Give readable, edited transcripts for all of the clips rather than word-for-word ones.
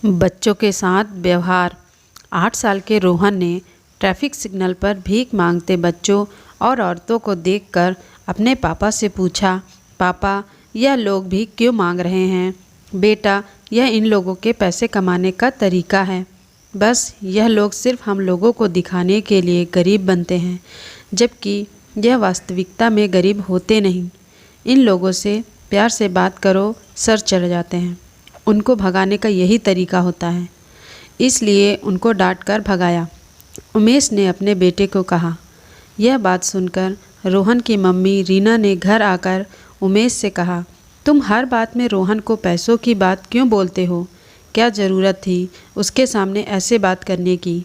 बच्चों के साथ व्यवहार। 8 साल के रोहन ने ट्रैफिक सिग्नल पर भीख मांगते बच्चों और औरतों को देखकर अपने पापा से पूछा, पापा, यह लोग भीख क्यों मांग रहे हैं? बेटा, यह इन लोगों के पैसे कमाने का तरीका है। बस यह लोग सिर्फ हम लोगों को दिखाने के लिए गरीब बनते हैं, जबकि यह वास्तविकता में गरीब होते नहीं। इन लोगों से प्यार से बात करो, सर चढ़ जाते हैं। उनको भगाने का यही तरीका होता है, इसलिए उनको डांटकर भगाया। उमेश ने अपने बेटे को कहा। यह बात सुनकर रोहन की मम्मी रीना ने घर आकर उमेश से कहा, तुम हर बात में रोहन को पैसों की बात क्यों बोलते हो? क्या ज़रूरत थी उसके सामने ऐसे बात करने की?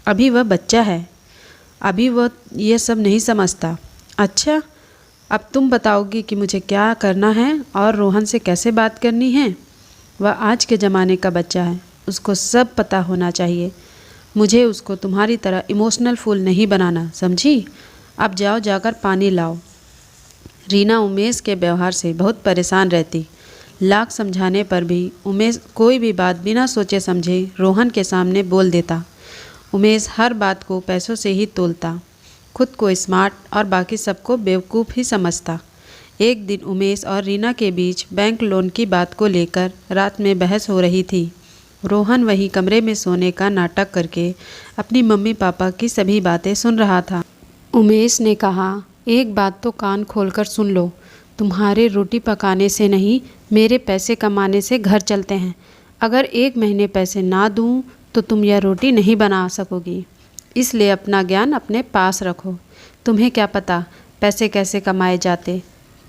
अभी वह बच्चा है, अभी वह यह सब नहीं समझता। अच्छा, अब तुम बताओगी कि मुझे क्या करना है और रोहन से कैसे बात करनी है? वह आज के ज़माने का बच्चा है, उसको सब पता होना चाहिए। मुझे उसको तुम्हारी तरह इमोशनल फूल नहीं बनाना, समझी? अब जाओ, जाकर पानी लाओ। रीना उमेश के व्यवहार से बहुत परेशान रहती। लाख समझाने पर भी उमेश कोई भी बात बिना सोचे समझे रोहन के सामने बोल देता। उमेश हर बात को पैसों से ही तोलता, खुद को स्मार्ट और बाकी सबको बेवकूफ़ ही समझता। एक दिन उमेश और रीना के बीच बैंक लोन की बात को लेकर रात में बहस हो रही थी। रोहन वही कमरे में सोने का नाटक करके अपनी मम्मी पापा की सभी बातें सुन रहा था। उमेश ने कहा, एक बात तो कान खोलकर सुन लो, तुम्हारे रोटी पकाने से नहीं, मेरे पैसे कमाने से घर चलते हैं। अगर 1 महीने पैसे ना दूं तो तुम यह रोटी नहीं बना सकोगी। इसलिए अपना ज्ञान अपने पास रखो। तुम्हें क्या पता पैसे कैसे कमाए जाते?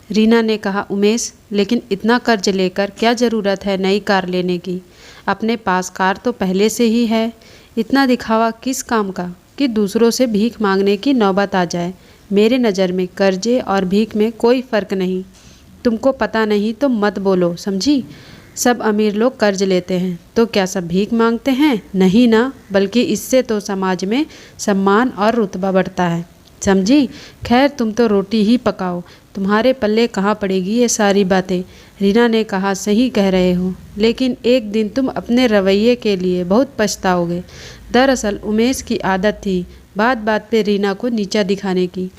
रीना ने कहा, उमेश, लेकिन इतना कर्ज लेकर क्या ज़रूरत है नई कार लेने की? अपने पास कार तो पहले से ही है। इतना दिखावा किस काम का कि दूसरों से भीख मांगने की नौबत आ जाए? मेरे नज़र में कर्जे और भीख में कोई फ़र्क नहीं। तुमको पता नहीं तो मत बोलो, समझी? सब अमीर लोग कर्ज लेते हैं तो क्या सब भीख मांगते हैं? नहीं ना, बल्कि इससे तो समाज में सम्मान और रुतबा बढ़ता है, समझी? खैर, तुम तो रोटी ही पकाओ, तुम्हारे पल्ले कहाँ पड़ेगी ये सारी बातें। रीना ने कहा, सही कह रहे हो, लेकिन एक दिन तुम अपने रवैये के लिए बहुत पछताओगे। दरअसल उमेश की आदत थी बात बात पे रीना को नीचा दिखाने की।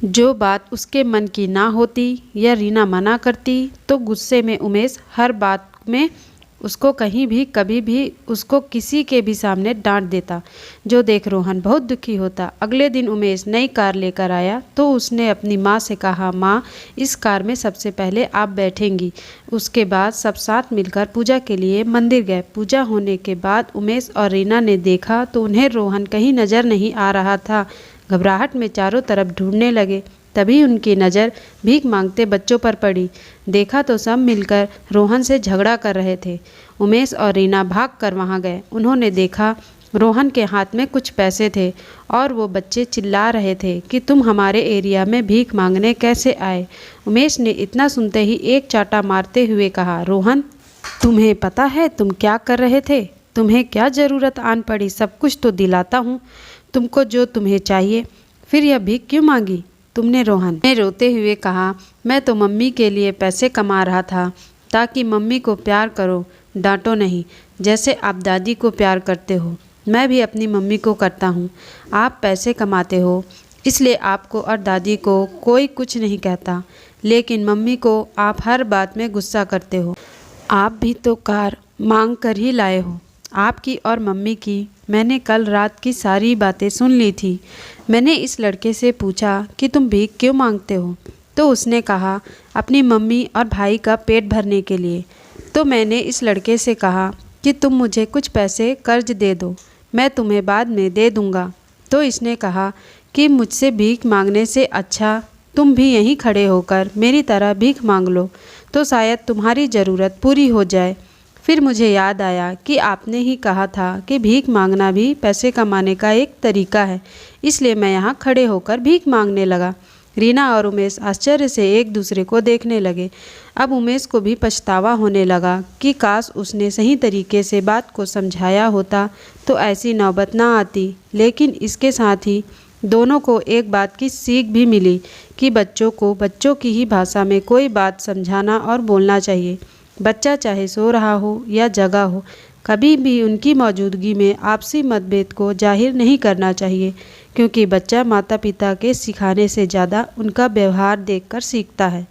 जो बात उसके मन की ना होती या रीना मना करती तो गुस्से में उमेश हर बात में उसको कहीं भी कभी भी उसको किसी के भी सामने डांट देता, जो देख रोहन बहुत दुखी होता। अगले दिन उमेश नई कार लेकर आया तो उसने अपनी माँ से कहा, माँ, इस कार में सबसे पहले आप बैठेंगी। उसके बाद सब साथ मिलकर पूजा के लिए मंदिर गए। पूजा होने के बाद उमेश और रीना ने देखा तो उन्हें रोहन कहीं नज़र नहीं आ रहा था। घबराहट में चारों तरफ ढूंढने लगे। तभी उनकी नज़र भीख मांगते बच्चों पर पड़ी। देखा तो सब मिलकर रोहन से झगड़ा कर रहे थे। उमेश और रीना भागकर वहां गए। उन्होंने देखा रोहन के हाथ में कुछ पैसे थे और वो बच्चे चिल्ला रहे थे कि तुम हमारे एरिया में भीख मांगने कैसे आए? उमेश ने इतना सुनते ही एक चाटा मारते हुए कहा, रोहन, तुम्हें पता है तुम क्या कर रहे थे? तुम्हें क्या ज़रूरत आन पड़ी? सब कुछ तो दिलाता हूँ तुमको जो तुम्हें चाहिए, फिर यह भीख क्यों मांगी तुमने? रोहन ने रोते हुए कहा, मैं तो मम्मी के लिए पैसे कमा रहा था ताकि मम्मी को प्यार करो, डांटो नहीं, जैसे आप दादी को प्यार करते हो। मैं भी अपनी मम्मी को करता हूँ। आप पैसे कमाते हो इसलिए आपको और दादी को कोई कुछ नहीं कहता, लेकिन मम्मी को आप हर बात में गुस्सा करते हो। आप भी तो कार मांग कर ही लाए हो। आपकी और मम्मी की मैंने कल रात की सारी बातें सुन ली थी। मैंने इस लड़के से पूछा कि तुम भीख क्यों मांगते हो, तो उसने कहा अपनी मम्मी और भाई का पेट भरने के लिए। तो मैंने इस लड़के से कहा कि तुम मुझे कुछ पैसे कर्ज दे दो, मैं तुम्हें बाद में दे दूँगा। तो इसने कहा कि मुझसे भीख मांगने से अच्छा तुम भी यहीं खड़े होकर मेरी तरह भीख मांग लो, तो शायद तुम्हारी ज़रूरत पूरी हो जाए। फिर मुझे याद आया कि आपने ही कहा था कि भीख मांगना भी पैसे कमाने का एक तरीका है, इसलिए मैं यहाँ खड़े होकर भीख मांगने लगा। रीना और उमेश आश्चर्य से एक दूसरे को देखने लगे। अब उमेश को भी पछतावा होने लगा कि काश उसने सही तरीके से बात को समझाया होता तो ऐसी नौबत ना आती। लेकिन इसके साथ ही दोनों को एक बात की सीख भी मिली कि बच्चों को बच्चों की ही भाषा में कोई बात समझाना और बोलना चाहिए। बच्चा चाहे सो रहा हो या जगा हो, कभी भी उनकी मौजूदगी में आपसी मतभेद को जाहिर नहीं करना चाहिए, क्योंकि बच्चा माता पिता के सिखाने से ज़्यादा उनका व्यवहार देखकर सीखता है।